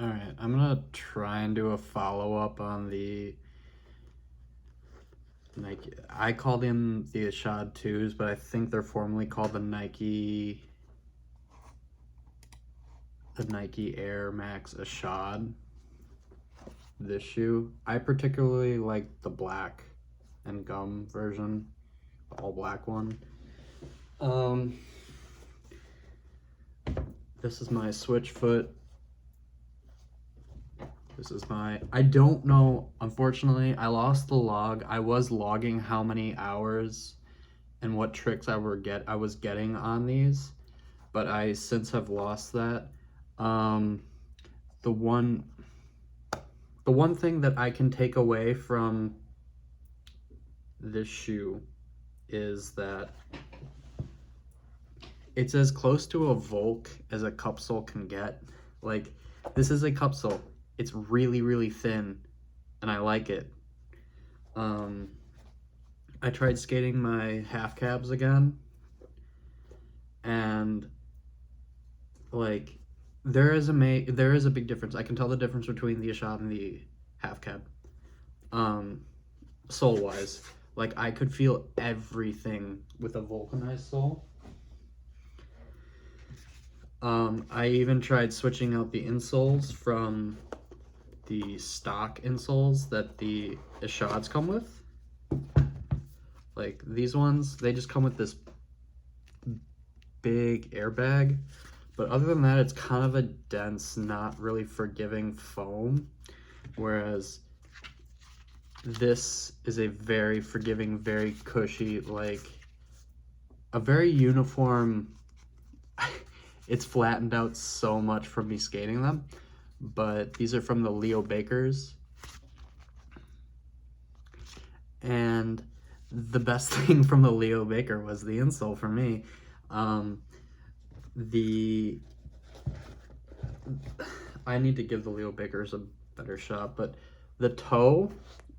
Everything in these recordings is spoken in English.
Alright, I'm gonna try and do a follow-up on the Nike. I call them the Ishod 2s, but I think they're formerly called the Nike Air Max Ishod. This shoe. I particularly like the black and gum version, the all black one. This is my switch foot. I don't know, unfortunately, I lost the log. I was logging how many hours and what tricks I was getting on these, but I since have lost that. The one thing that I can take away from this shoe is that it's as close to a Volk as a cup sole can get. Like, this is a cup sole. It's really, really thin, and I like it. I tried skating my half cabs again, and like there is a big difference. I can tell the difference between the Ishod and the half cab. Sole wise, like I could feel everything with a vulcanized sole. I even tried switching out the insoles from the stock insoles that the Ishods come with. Like these ones, they just come with this big airbag, but other than that, it's kind of a dense, not really forgiving foam, whereas this is a very forgiving, very cushy, like a very uniform. It's flattened out so much from me skating them, but these are from the Leo Bakers. And the best thing from the Leo Baker was the insole for me. I need to give the Leo Bakers a better shot, but the toe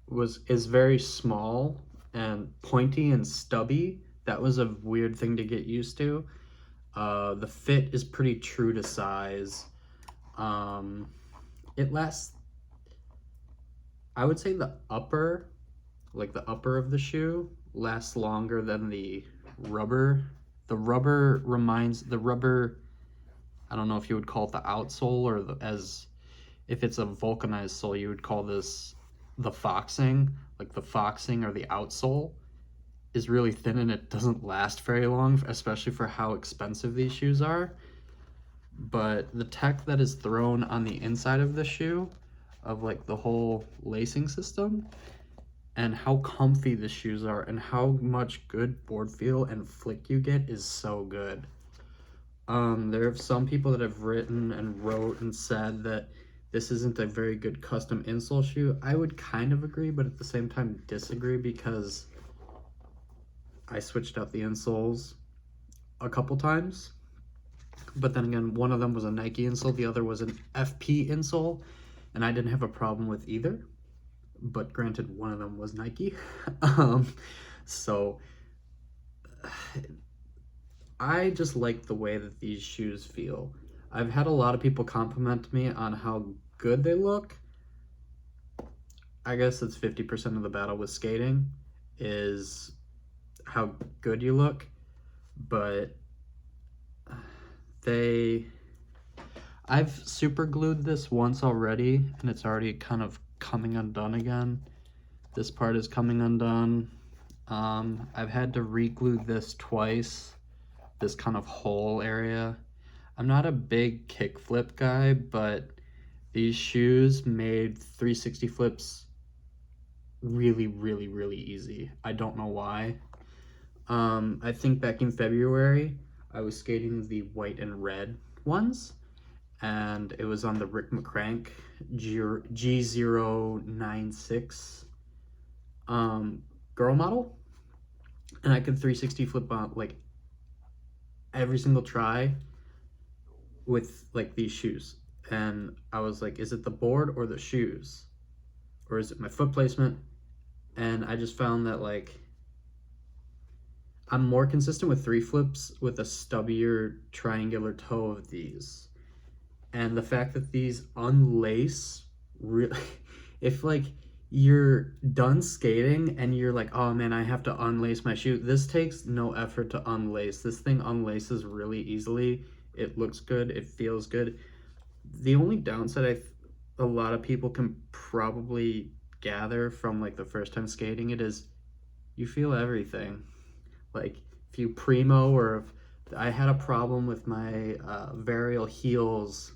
is very small and pointy and stubby. That was a weird thing to get used to. The fit is pretty true to size. It lasts, I would say the upper of the shoe lasts longer than the rubber. The rubber, I don't know if you would call it the outsole or if it's a vulcanized sole, you would call this the foxing. Like the foxing or the outsole is really thin and it doesn't last very long, especially for how expensive these shoes are. But the tech that is thrown on the inside of the shoe, of like the whole lacing system, and how comfy the shoes are and how much good board feel and flick you get is so good. There are some people that have written and wrote and said that this isn't a very good custom insole shoe. I would kind of agree, but at the same time disagree, because I switched out the insoles a couple times. But then again, one of them was a Nike insole, the other was an FP insole, and I didn't have a problem with either. But granted, one of them was Nike. So I just like the way that these shoes feel. I've had a lot of people compliment me on how good they look. I guess it's 50% of the battle with skating is how good you look, but I've super glued this once already, and it's already kind of coming undone again. This part is coming undone. I've had to re-glue this twice, this kind of hole area. I'm not a big kickflip guy, but these shoes made 360 flips really, really, really easy. I don't know why. I think back in February, I was skating the white and red ones, and it was on the Rick McCrank G096 girl model, and I could 360 flip on like every single try. with like these shoes. And I was like, is it the board or the shoes? Or is it my foot placement? And I just found that like I'm more consistent with three flips with a stubbier triangular toe of these. And the fact that these unlace really if like you're done skating and you're like, oh man, I have to unlace my shoe, this takes no effort to unlace. This thing unlaces really easily. It looks good, it feels good. The only downside a lot of people can probably gather from like the first time skating it is you feel everything. Like if you primo or if I had a problem with my varial heels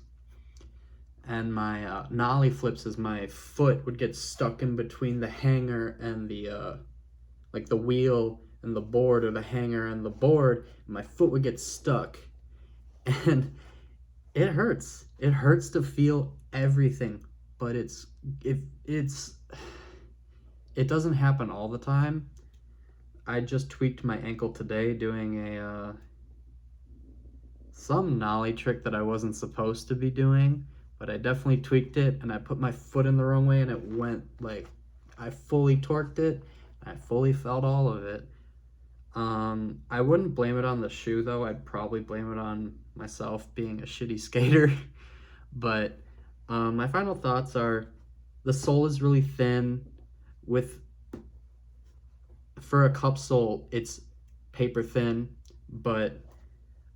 and my nollie flips as my foot would get stuck in between the hanger and the like the wheel and the board, or the hanger and the board. My foot would get stuck, and it hurts. It hurts to feel everything, but it's it doesn't happen all the time. I just tweaked my ankle today doing a some nollie trick that I wasn't supposed to be doing, but I definitely tweaked it, and I put my foot in the wrong way and it went like I fully torqued it. I fully felt all of it. I wouldn't blame it on the shoe though. I'd probably blame it on myself being a shitty skater. But my final thoughts are the sole is really thin. With for a cup sole, it's paper thin, but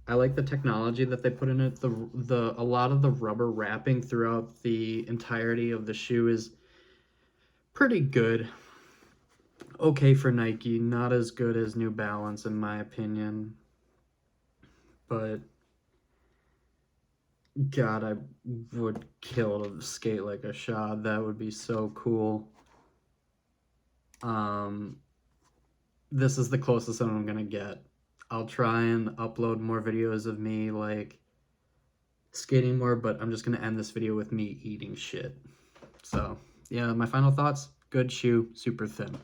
I like the technology that they put in it. The a lot of the rubber wrapping throughout the entirety of the shoe is pretty good. Okay for Nike, not as good as New Balance in my opinion. But God, I would kill to skate like Ishod. That would be so cool. This is the closest that I'm gonna get. I'll try and upload more videos of me like skating more, but I'm just gonna end this video with me eating shit. So yeah, my final thoughts, good shoe, super thin.